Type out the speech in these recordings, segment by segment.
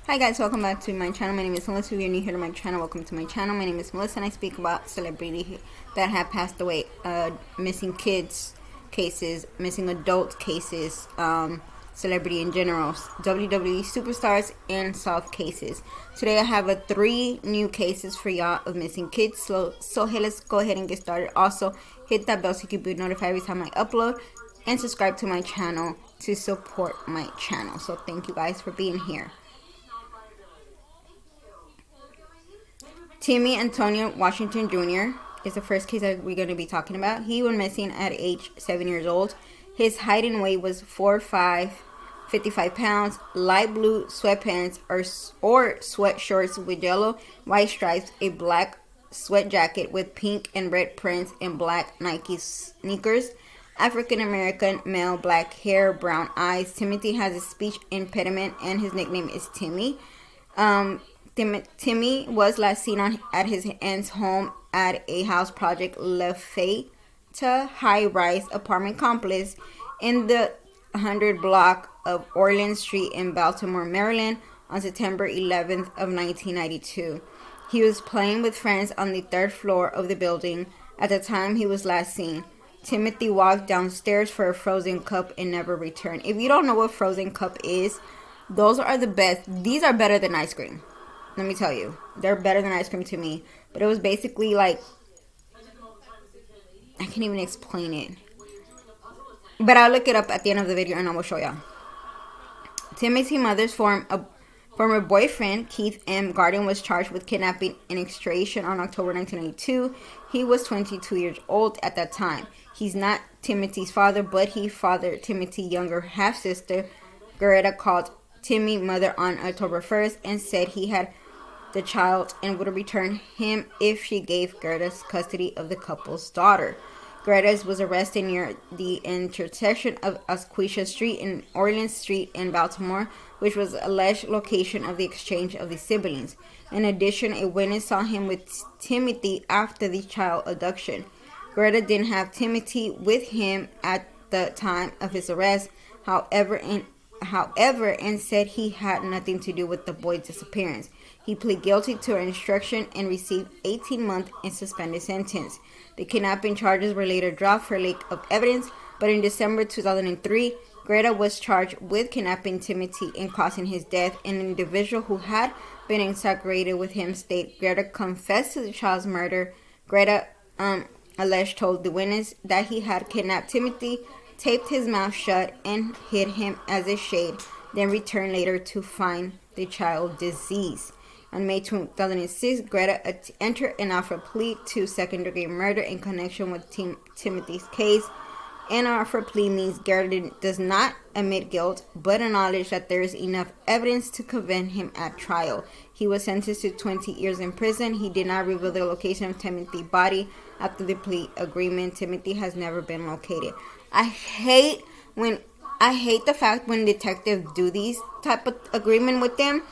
Hi guys, welcome back to my channel. My name is Melissa. If you're new here to my channel, welcome to my channel. My name is Melissa and I speak about celebrities that have passed away, missing kids cases, missing adult cases, celebrity in general, WWE superstars, and soft cases. Today I have 3 new cases for y'all of missing kids. So hey, let's go ahead and get started. Also, hit that bell so you can be notified every time I upload, and subscribe to my channel to support my channel. So thank you guys for being here. Timmy Antonia Washington Jr. is the first case that we're going to be talking about. He went missing at age 7 years old. His height and weight was 4'5", 55 pounds, light blue sweatpants or sweat shorts with yellow, white stripes, a black sweat jacket with pink and red prints, and black Nike sneakers. African American male, black hair, brown eyes. Timothy has a speech impediment and his nickname is Timmy. Timmy was last seen at his aunt's home at a house project Lafayette high-rise apartment complex in the 100 block of Orleans Street in Baltimore, Maryland on September 11th of 1992. He was playing with friends on the 3rd floor of the building at the time he was last seen. Timothy walked downstairs for a frozen cup and never returned. If you don't know what frozen cup is, those are the best. These are better than ice cream. Let me tell you, they're better than ice cream to me. But it was basically like, I can't even explain it. But I'll look it up at the end of the video and I will show y'all. Timothy's mother's former boyfriend, Keith M. Garden, was charged with kidnapping and extortion on October 1992. He was 22 years old at that time. He's not Timothy's father, but he fathered Timothy's younger half-sister. Greta called Timmy's mother on October 1st and said he had the child and would return him if she gave Greta's custody of the couple's daughter. Greta was arrested near the intersection of Asquisha Street and Orleans Street in Baltimore, which was the alleged location of the exchange of the siblings. In addition, a witness saw him with Timothy after the child abduction. Greta didn't have Timothy with him at the time of his arrest, however, and said he had nothing to do with the boy's disappearance. He pleaded guilty to an instruction and received 18 months in suspended sentence. The kidnapping charges were later dropped for lack of evidence, but in December 2003, Greta was charged with kidnapping Timothy and causing his death. An individual who had been incarcerated with him stated Greta confessed to the child's murder. Greta alleged told the witness that he had kidnapped Timothy, taped his mouth shut, and hid him as a shade, then returned later to find the child deceased. On May 2006, Greta entered an offer plea to second-degree murder in connection with Timothy's case. An offer plea means Greta does not admit guilt, but acknowledge that there is enough evidence to convict him at trial. He was sentenced to 20 years in prison. He did not reveal the location of Timothy's body after the plea agreement. Timothy has never been located. I hate the fact when detectives do these type of agreement with them.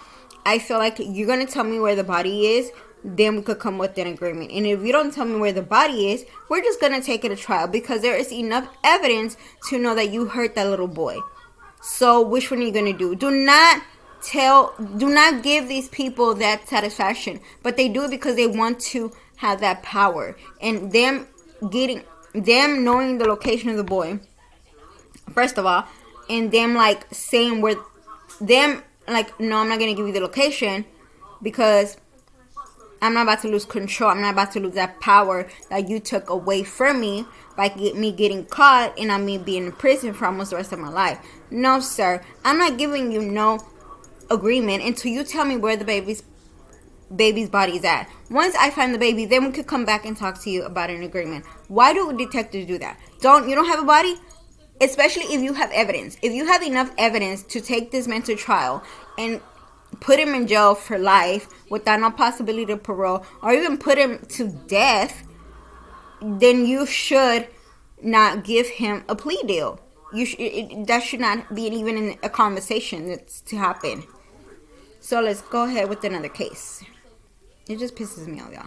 I feel like you're going to tell me where the body is, then we could come with an agreement. And if you don't tell me where the body is, we're just going to take it to trial because there is enough evidence to know that you hurt that little boy. So which one are you going to do? Do not give these people that satisfaction, but they do it because they want to have that power. And them knowing the location of the boy, first of all, and them like saying where them like, no, I'm not going to give you the location because I'm not about to lose control. I'm not about to lose that power that you took away from me by me getting caught and me being in prison for almost the rest of my life. No, sir. I'm not giving you no agreement until you tell me where the baby's body is at. Once I find the baby, then we could come back and talk to you about an agreement. Why do detectives do that? You don't have a body? Especially if you have evidence. If you have enough evidence to take this man to trial and put him in jail for life without no possibility of parole, or even put him to death, then you should not give him a plea deal. That should not be even in a conversation that's to happen. So let's go ahead with another case. It just pisses me off, y'all.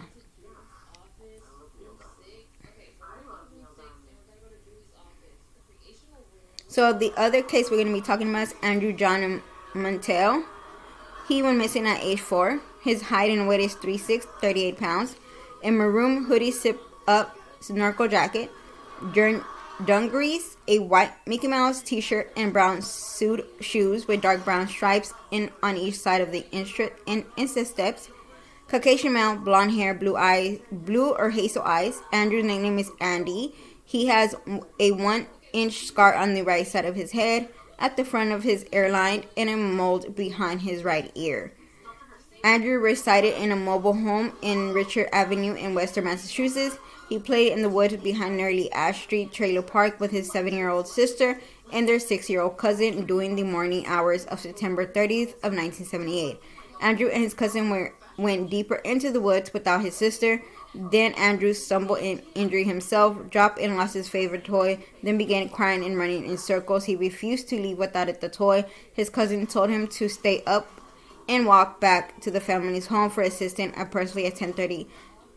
So the other case we're going to be talking about is Andrew John Montel. He went missing at age 4. His height and weight is 3'6", 38 pounds. A maroon hoodie zip-up snorkel jacket, dungarees, a white Mickey Mouse t-shirt, and brown suede shoes with dark brown stripes on each side of the inside steps. Caucasian male, blonde hair, blue or hazel eyes. Andrew's nickname is Andy. He has a 1-inch scar on the right side of his head, at the front of his airline, and a mold behind his right ear. Andrew resided in a mobile home in Richard Avenue in Western Massachusetts. He played in the woods behind nearly Ash Street Trailer Park with his 7-year-old sister and their 6-year-old cousin during the morning hours of September 30th of 1978. Andrew and his cousin went deeper into the woods without his sister. Then Andrew stumbled and injured himself, dropped and lost his favorite toy, then began crying and running in circles. He refused to leave without the toy. His cousin told him to stay up and walk back to the family's home for assistance approximately at 10:30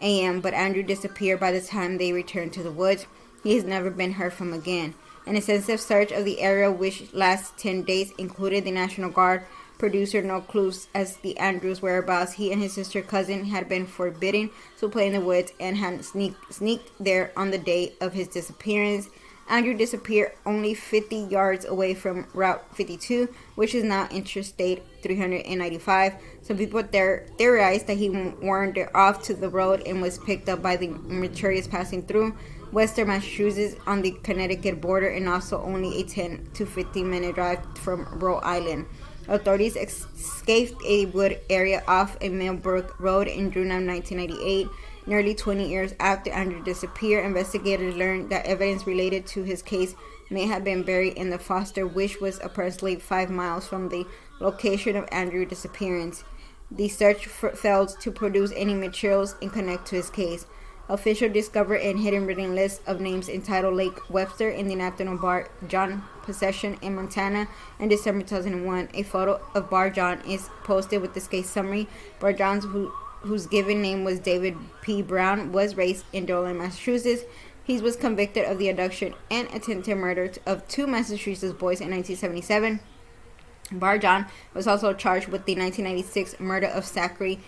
a.m., but Andrew disappeared by the time they returned to the woods. He has never been heard from again. An extensive search of the area, which lasts 10 days, included the National Guard, produced no clues as to Andrew's whereabouts. He and his sister cousin had been forbidden to play in the woods and had sneaked there on the day of his disappearance. Andrew disappeared only 50 yards away from Route 52, which is now Interstate 395. Some people theorized that he wandered off to the road and was picked up by the motorists passing through Western Massachusetts on the Connecticut border, and also only a 10 to 15 minute drive from Rhode Island. Authorities escaped a wood area off a Millbrook Road in June of 1998. Nearly 20 years after Andrew disappeared, investigators learned that evidence related to his case may have been buried in the Foster, which was approximately 5 miles from the location of Andrew's disappearance. The search failed to produce any materials in connect to his case. Officials discovered a hidden written list of names entitled Lake Webster in the National Bar John possession in Montana in December 2001. A photo of Bar John is posted with this case summary. Bar John, whose given name was David P. Brown, was raised in Durham, Massachusetts. He was convicted of the abduction and attempted murder of 2 Massachusetts boys in 1977. Bar John was also charged with the 1996 murder of Zachary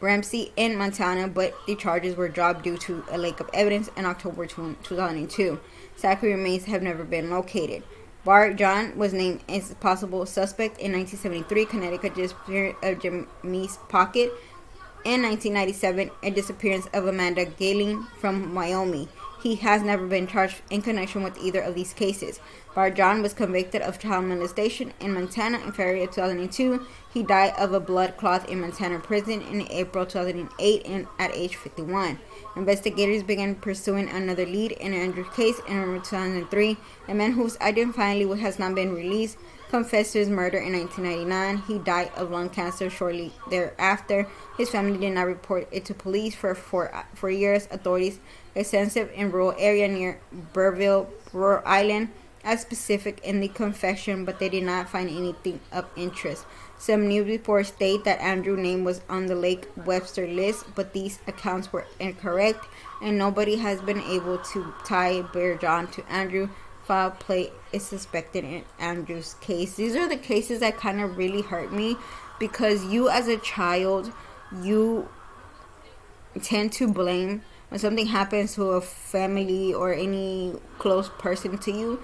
Ramsey in Montana, but the charges were dropped due to a lack of evidence in October 2002. Zachary remains have never been located. Bar John was named as a possible suspect in 1973 Connecticut disappearance of Jimmy's Pocket. In 1997, a disappearance of Amanda Galen from Wyoming. He has never been charged in connection with either of these cases. Bar John was convicted of child molestation in Montana in February of 2002. He died of a blood clot in Montana prison in April 2008 and at age 51. Investigators began pursuing another lead in Andrew's case in November 2003. A man whose identity has not been released confessed to his murder in 1999. He died of lung cancer shortly thereafter. His family did not report it to police for 4 years. Authorities extensive in rural area near Burville, Rhode Island, as specific in the confession, but they did not find anything of interest. Some news reports state that Andrew's name was on the Lake Webster list, but these accounts were incorrect, and nobody has been able to tie Bar John to Andrew. Foul play is suspected in Andrew's case. These are the cases that kind of really hurt me, because you as a child, you tend to blame when something happens to a family or any close person to you.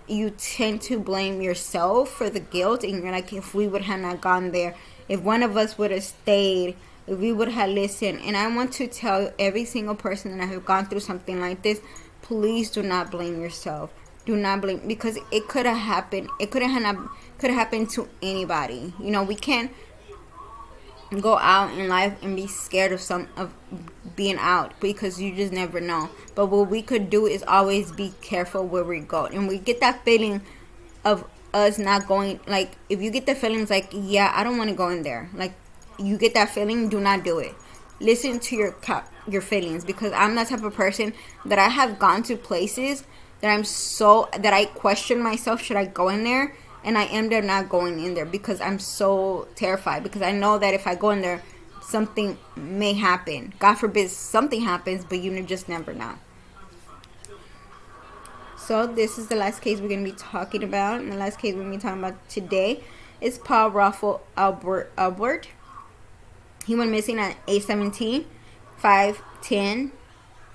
You tend to blame yourself for the guilt, and you're like, if we would have not gone there, if one of us would have stayed, if we would have listened. And I want to tell every single person that have gone through something like this, please do not blame yourself. Do not blame, because it could have happened. It could have happened to anybody. You know, we can't go out in life and be scared of being out, because you just never know. But what we could do is always be careful where we go. And we get that feeling of us not going, like, if you get the feelings like, yeah, I don't want to go in there, like, you get that feeling, do not do it. Listen to your feelings, because I'm that type of person that I have gone to places that I question myself, should I go in there? And I end up not going in there because I'm so terrified, because I know that if I go in there, something may happen. God forbid something happens, but you just never know. So this is the last case we're going to be talking about. And the last case we're going to be talking about today is Paul Rudolph Alwardt. He went missing at age 17, 5'10",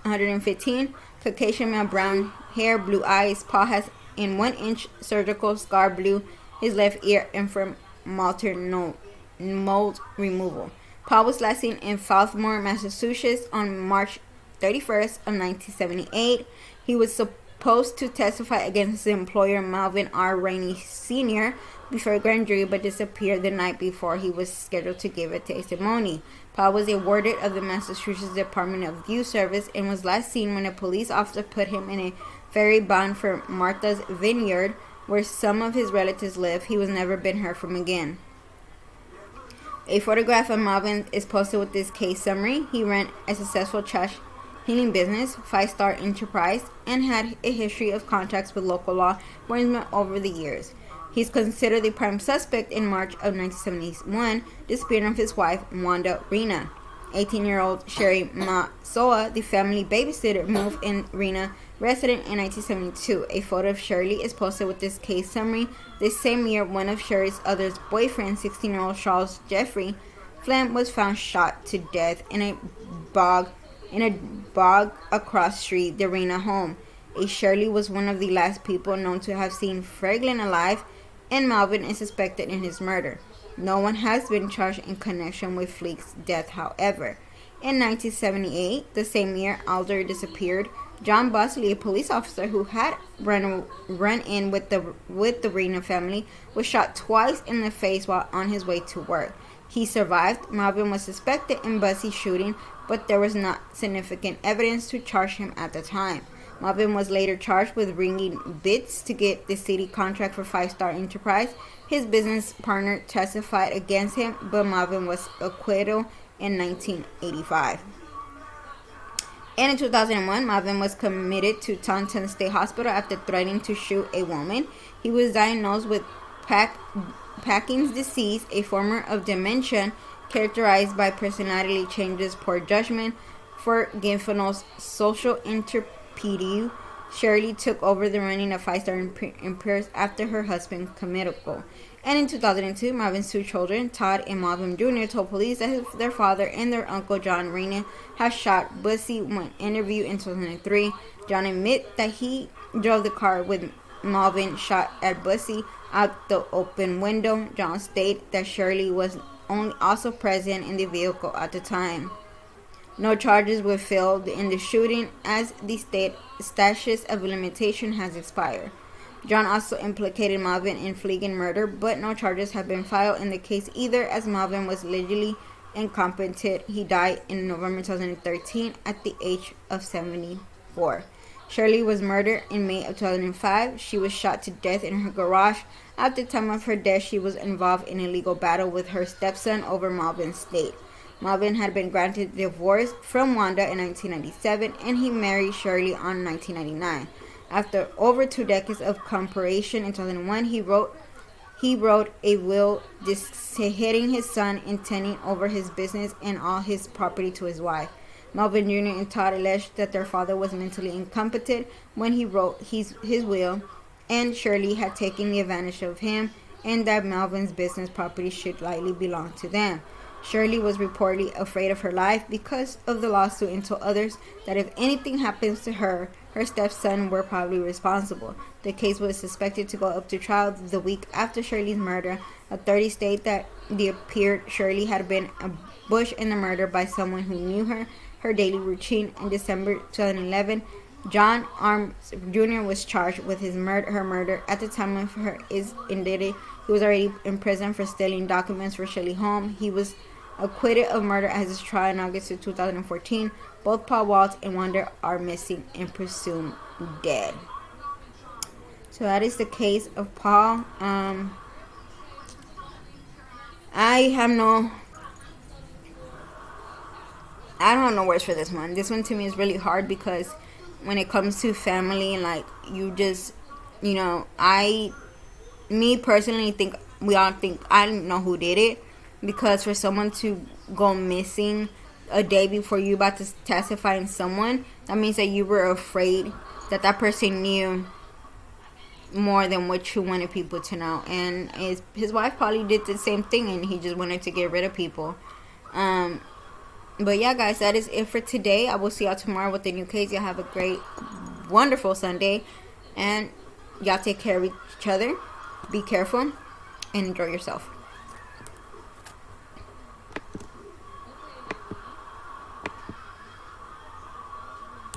115. Caucasian male, brown hair, blue eyes. Paul has an 1-inch surgical scar, blew his left ear, and from mold removal. Paul was last seen in Baltimore, Massachusetts on March 31st of 1978. He was supposed to testify against his employer, Melvin R. Rainey Sr., before a grand jury, but disappeared the night before he was scheduled to give a testimony. Paul was awarded of the Massachusetts Department of Youth Service and was last seen when a police officer put him in a ferry bound for Martha's Vineyard, where some of his relatives live. He was never been heard from again. A photograph of Melvin is posted with this case summary. He ran a successful trash healing business, 5-star enterprise, and had a history of contacts with local law enforcement over the years. He's considered the prime suspect in March of 1971, disappearing of his wife, Wanda Rena. 18-year-old Sherry Masoa, the family babysitter, moved in Rena resident in 1972. A photo of Shirley is posted with this case summary. This same year, one of Shirley's other boyfriends, 16-year-old Charles Jeffrey Flynn, was found shot to death in a bog across street the Rena home. Shirley was one of the last people known to have seen Franklin alive, and Melvin is suspected in his murder. No one has been charged in connection with Fleek's death, however. In 1978, the same year Alder disappeared, John Bosley, a police officer who had run in with the Rena family, was shot twice in the face while on his way to work. He survived. Melvin was suspected in Bussey's shooting, but there was not significant evidence to charge him at the time. Melvin was later charged with ringing bids to get the city contract for 5-Star Enterprise. His business partner testified against him, but Melvin was acquitted in 1985. And in 2001, Melvin was committed to Taunton State Hospital after threatening to shoot a woman. He was diagnosed with Parkinson's disease, a form of dementia characterized by personality changes, poor judgment, forgetfulness, social interpretability. Shirley took over the running of 5-Star Enterprise after her husband committed. And in 2002, Melvin's two children, Todd and Melvin Jr., told police that their father and their uncle John Rena had shot Bussey when interviewed in 2003. John admitted that he drove the car with Melvin shot at Bussey out the open window. John stated that Shirley was also present in the vehicle at the time. No charges were filed in the shooting as the state statute of limitation has expired. John also implicated Melvin in Fleegan murder, but no charges have been filed in the case either, as Melvin was legally incompetent. He died in November 2013 at the age of 74. Shirley was murdered in May of 2005. She was shot to death in her garage. At the time of her death, she was involved in a legal battle with her stepson over Melvin's estate. Melvin had been granted divorce from Wanda in 1997, and he married Shirley in 1999. After over 2 decades of cooperation, in 2001, he wrote a will hitting his son, intending over his business and all his property to his wife. Melvin Jr. and Todd alleged that their father was mentally incompetent when he wrote his will, and Shirley had taken advantage of him, and that Melvin's business property should likely belong to them. Shirley was reportedly afraid of her life because of the lawsuit and told others that if anything happens to her, her stepson were probably responsible. The case was suspected to go up to trial the week after Shirley's murder. Authorities state that it appeared Shirley had been ambushed in the murder by someone who knew her daily routine. In December 2011, John Arms Jr. was charged with her murder. At the time of her indictment, he was already in prison for stealing documents for Shirley home. He was acquitted of murder at his trial in August of 2014. Both Paul Waltz and Wanda are missing and presumed dead. So that is the case of Paul. I don't have no words for this one. This one to me is really hard because when it comes to family, like, you just, me personally think, we all think, I don't know who did it, because for someone to go missing a day before you about to testify in someone, that means that you were afraid that that person knew more than what you wanted people to know. And his wife probably did the same thing, and he just wanted to get rid of people. But yeah, guys, that is it for today. I will see y'all tomorrow with the new case. Y'all have a great, wonderful Sunday. And y'all take care of each other. Be careful. And enjoy yourself.